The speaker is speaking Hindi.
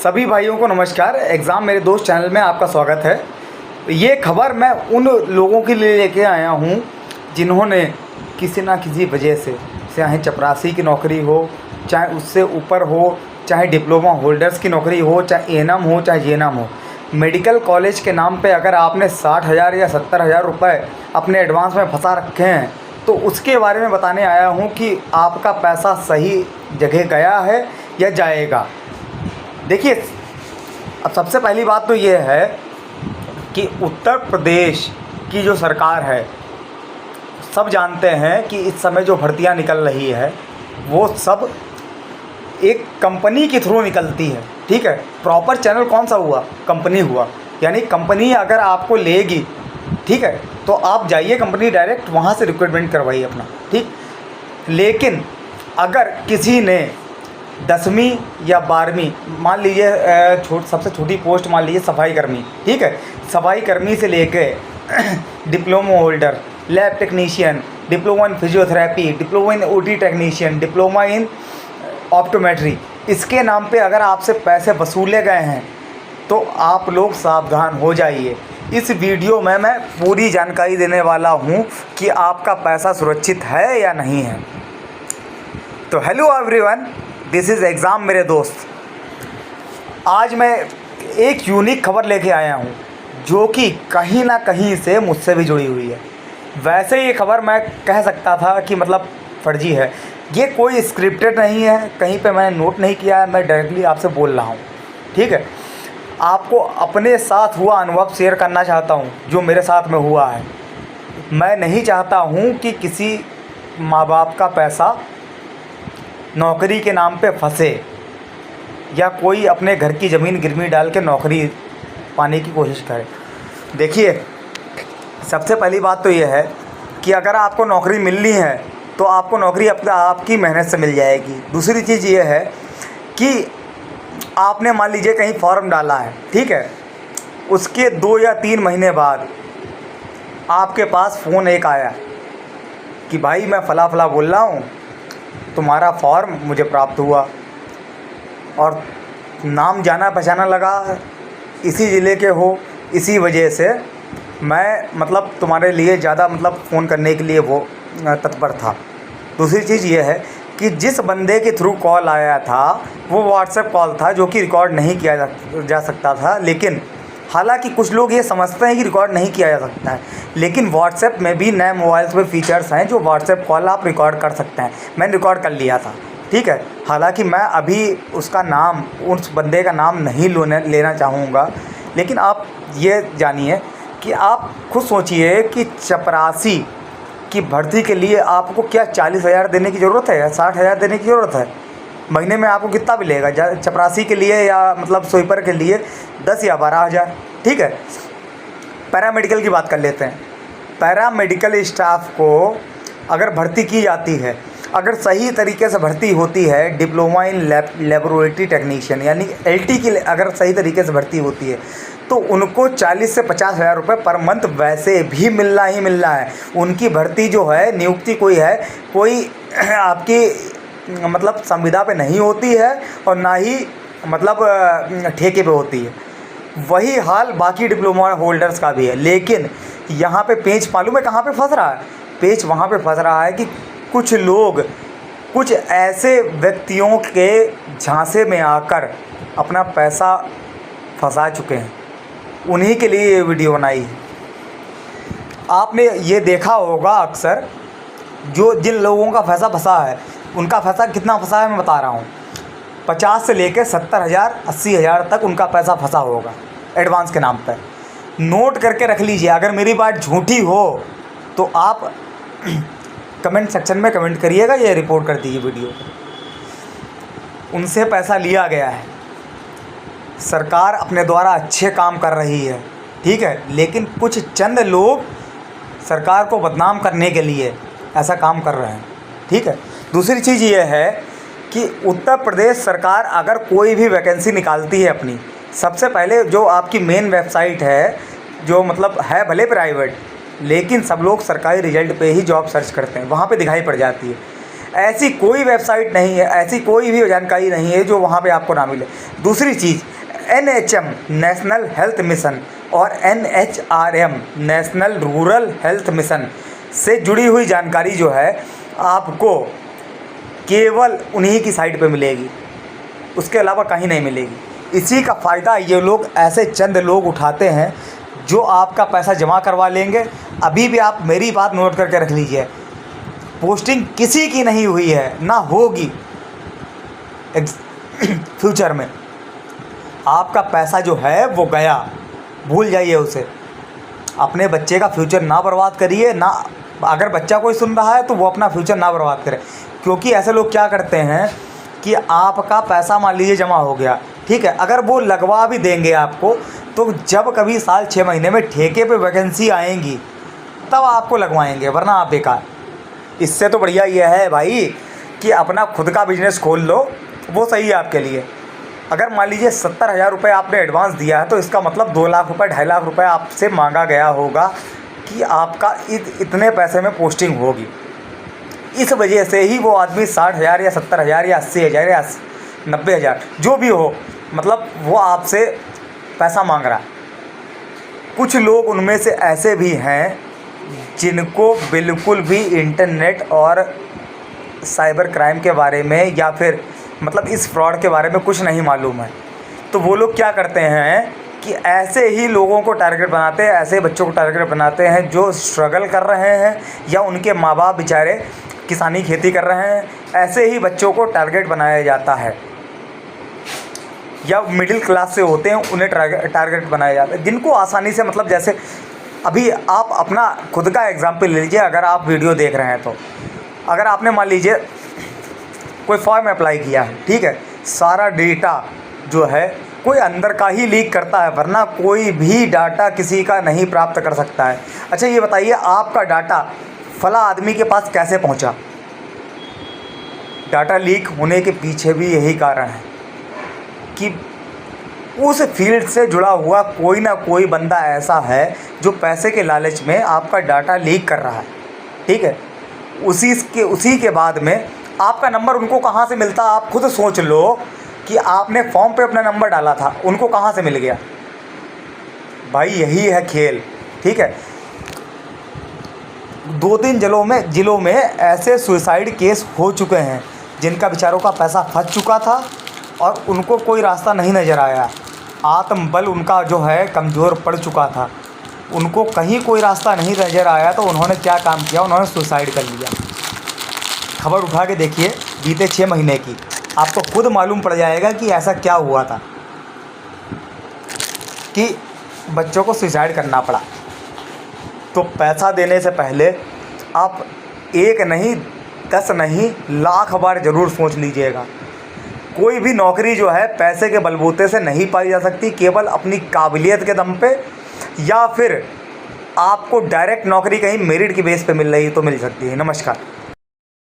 सभी भाइयों को नमस्कार। एग्ज़ाम मेरे दोस्त चैनल में आपका स्वागत है। ये खबर मैं उन लोगों के लिए लेके आया हूँ जिन्होंने किसी ना किसी वजह से, चाहे चपरासी की नौकरी हो, चाहे उससे ऊपर हो, चाहे डिप्लोमा होल्डर्स की नौकरी हो, चाहे एएनएम हो, चाहे जेएनएम हो, मेडिकल कॉलेज के नाम पे अगर आपने 60,000 या 70,000 रुपये अपने एडवांस में फंसा रखे हैं तो उसके बारे में बताने आया हूँ कि आपका पैसा सही जगह गया है या जाएगा। देखिए, अब सबसे पहली बात तो ये है कि उत्तर प्रदेश की जो सरकार है, सब जानते हैं कि इस समय जो भर्तियां निकल रही है वो सब एक कंपनी के थ्रू निकलती है। ठीक है, प्रॉपर चैनल कौन सा हुआ? कंपनी हुआ। यानी कंपनी अगर आपको लेगी, ठीक है, तो आप जाइए कंपनी डायरेक्ट वहाँ से रिक्रूटमेंट करवाइए अपना। ठीक, लेकिन अगर किसी ने 10वीं या 12वीं, मान लीजिए सबसे छोटी पोस्ट मान लीजिए सफाई कर्मी, ठीक है, सफाई कर्मी से लेके diploma holder, lab technician, diploma in physiotherapy, diploma in OT technician, diploma in optometry, इसके नाम पे अगर आपसे पैसे वसूले गए हैं तो आप लोग सावधान हो जाइए। इस वीडियो में मैं पूरी जानकारी देने वाला हूँ कि आपका पैसा सुरक्षित है या नहीं है। तो hello everyone, this is exam मेरे दोस्त। आज मैं एक यूनिक खबर लेके आया हूँ जो कि कहीं ना कहीं से मुझसे भी जुड़ी हुई है। वैसे ये खबर मैं कह सकता था कि मतलब फर्जी है, ये कोई स्क्रिप्टेड नहीं है, कहीं पे मैंने नोट नहीं किया है, मैं डायरेक्टली आपसे बोल रहा हूँ। ठीक है, आपको अपने साथ हुआ अनुभव शेयर करना चाहता हूँ जो मेरे साथ में हुआ है। मैं नहीं चाहता हूँ कि किसी माँ बाप का पैसा नौकरी के नाम पे फंसे या कोई अपने घर की ज़मीन गिरवी डाल के नौकरी पाने की कोशिश करे। देखिए, सबसे पहली बात तो ये है कि अगर आपको नौकरी मिलनी है तो आपको नौकरी आपकी मेहनत से मिल जाएगी। दूसरी चीज़ ये है कि आपने मान लीजिए कहीं फॉर्म डाला है, ठीक है, उसके 2 या 3 महीने बाद आपके पास फ़ोन एक आया कि भाई मैं फ़ला फ़ला बोल रहा हूँ, तुम्हारा फॉर्म मुझे प्राप्त हुआ और नाम जाना पहचाना लगा, इसी ज़िले के हो, इसी वजह से मैं मतलब तुम्हारे लिए ज़्यादा मतलब फ़ोन करने के लिए वो तत्पर था। दूसरी चीज़ ये है कि जिस बंदे के थ्रू कॉल आया था वो व्हाट्सएप कॉल था जो कि रिकॉर्ड नहीं किया जा सकता था। लेकिन हालांकि कुछ लोग ये समझते हैं कि रिकॉर्ड नहीं किया जा सकता है, लेकिन व्हाट्सएप में भी नए मोबाइल्स में फ़ीचर्स हैं जो व्हाट्सएप कॉल आप रिकॉर्ड कर सकते हैं। मैंने रिकॉर्ड कर लिया था, ठीक है। हालांकि मैं अभी उसका नाम, उस बंदे का नाम नहीं लेना चाहूँगा, लेकिन आप ये जानिए कि आप खुद सोचिए कि चपरासी की भर्ती के लिए आपको क्या 40,000 देने की ज़रूरत है या 60,000 देने की ज़रूरत है? महीने में आपको कितना मिलेगा चपरासी के लिए या मतलब स्वीपर के लिए? 10 या 12,000, ठीक है। पैरामेडिकल की बात कर लेते हैं। पैरामेडिकल स्टाफ को अगर भर्ती की जाती है, अगर सही तरीके से भर्ती होती है, डिप्लोमा इन लेबोरेटरी टेक्नीशियन यानी LT की अगर सही तरीके से भर्ती होती है तो उनको 40 से 50,000 रुपये पर मंथ वैसे भी मिलना ही मिलना है। उनकी भर्ती जो है, नियुक्ति कोई आपकी मतलब संविदा पे नहीं होती है और ना ही मतलब ठेके पे होती है। वही हाल बाकी डिप्लोमा होल्डर्स का भी है। लेकिन यहाँ पे पेच मालूम है कहाँ पे फंस रहा है? पेच वहाँ पे फंस रहा है कि कुछ लोग कुछ ऐसे व्यक्तियों के झांसे में आकर अपना पैसा फंसा चुके हैं। उन्हीं के लिए ये वीडियो बनाई है। आपने ये देखा होगा अक्सर, जिन लोगों का पैसा फंसा है उनका पैसा कितना फंसा है मैं बता रहा हूँ। 50 से लेकर 70,000 80,000 तक उनका पैसा फंसा होगा एडवांस के नाम पर। नोट करके रख लीजिए। अगर मेरी बात झूठी हो तो आप कमेंट सेक्शन में कमेंट करिएगा, ये रिपोर्ट कर दीजिए वीडियो। उनसे पैसा लिया गया है। सरकार अपने द्वारा अच्छे काम कर रही है, ठीक है, लेकिन कुछ चंद लोग सरकार को बदनाम करने के लिए ऐसा काम कर रहे हैं, ठीक है। दूसरी चीज़ ये है कि उत्तर प्रदेश सरकार अगर कोई भी वैकेंसी निकालती है अपनी, सबसे पहले जो आपकी मेन वेबसाइट है, जो मतलब है भले प्राइवेट, लेकिन सब लोग सरकारी रिजल्ट पे ही जॉब सर्च करते हैं, वहाँ पे दिखाई पड़ जाती है। ऐसी कोई वेबसाइट नहीं है, ऐसी कोई भी जानकारी नहीं है जो वहाँ पे आपको ना मिले। दूसरी चीज़, NHM नेशनल हेल्थ मिशन और NHRM national rural health mission से जुड़ी हुई जानकारी जो है आपको केवल उन्हीं की साइट पे मिलेगी, उसके अलावा कहीं नहीं मिलेगी। इसी का फ़ायदा ये लोग, ऐसे चंद लोग उठाते हैं जो आपका पैसा जमा करवा लेंगे। अभी भी आप मेरी बात नोट करके रख लीजिए, पोस्टिंग किसी की नहीं हुई है, ना होगी फ्यूचर में। आपका पैसा जो है वो गया, भूल जाइए उसे। अपने बच्चे का फ्यूचर ना बर्बाद करिए, ना अगर बच्चा कोई सुन रहा है तो वो अपना फ्यूचर ना बर्बाद करे। क्योंकि ऐसे लोग क्या करते हैं कि आपका पैसा मान लीजिए जमा हो गया, ठीक है, अगर वो लगवा भी देंगे आपको तो जब कभी साल 6 महीने में ठेके पे वैकेंसी आएंगी तब आपको लगवाएंगे, वरना आप बेकार। इससे तो बढ़िया ये है भाई कि अपना खुद का बिजनेस खोल लो, वो सही है आपके लिए। अगर मान लीजिए 70,000 रुपये आपने एडवांस दिया है तो इसका मतलब 2 लाख रुपये 2.5 लाख रुपये आपसे मांगा गया होगा कि आपका इतने पैसे में पोस्टिंग होगी। इस वजह से ही वो आदमी 60,000 या 70,000 या 80,000 या 90,000 जो भी हो, मतलब वो आपसे पैसा मांग रहा है। कुछ लोग उनमें से ऐसे भी हैं जिनको बिल्कुल भी इंटरनेट और साइबर क्राइम के बारे में या फिर मतलब इस फ्रॉड के बारे में कुछ नहीं मालूम है। तो वो लोग क्या करते हैं कि ऐसे ही लोगों को टारगेट बनाते हैं, ऐसे बच्चों को टारगेट बनाते हैं जो स्ट्रगल कर रहे हैं या उनके माँ बाप बेचारे किसानी खेती कर रहे हैं। ऐसे ही बच्चों को टारगेट बनाया जाता है, या मिडिल क्लास से होते हैं उन्हें टारगेट बनाया जाता है, जिनको आसानी से, मतलब जैसे अभी आप अपना खुद का एग्जाम्पल ले लीजिए। अगर आप वीडियो देख रहे हैं तो अगर आपने मान लीजिए कोई फॉर्म अप्लाई किया है, ठीक है, सारा डेटा जो है कोई अंदर का ही लीक करता है, वरना कोई भी डाटा किसी का नहीं प्राप्त कर सकता है। अच्छा ये बताइए, आपका डाटा फला आदमी के पास कैसे पहुंचा? डाटा लीक होने के पीछे भी यही कारण है कि उस फील्ड से जुड़ा हुआ कोई ना कोई बंदा ऐसा है जो पैसे के लालच में आपका डाटा लीक कर रहा है, ठीक है। उसी के बाद में आपका नंबर उनको कहाँ से मिलता, आप खुद सोच लो कि आपने फॉर्म पे अपना नंबर डाला था, उनको कहाँ से मिल गया? भाई यही है खेल, ठीक है। 2-3 जिलों में ऐसे सुसाइड केस हो चुके हैं जिनका बेचारों का पैसा फंस चुका था और उनको कोई रास्ता नहीं नज़र आया। आत्मबल उनका जो है कमज़ोर पड़ चुका था, उनको कहीं कोई रास्ता नहीं नज़र आया तो उन्होंने क्या काम किया, उन्होंने सुसाइड कर लिया। खबर उठा के देखिए बीते 6 महीने की, आपको खुद मालूम पड़ जाएगा कि ऐसा क्या हुआ था कि बच्चों को सुसाइड करना पड़ा। तो पैसा देने से पहले आप 1 नहीं 10 नहीं लाख बार ज़रूर सोच लीजिएगा। कोई भी नौकरी जो है पैसे के बलबूते से नहीं पाई जा सकती, केवल अपनी काबिलियत के दम पे, या फिर आपको डायरेक्ट नौकरी कहीं मेरिट की बेस पे मिल रही तो मिल सकती है। नमस्कार।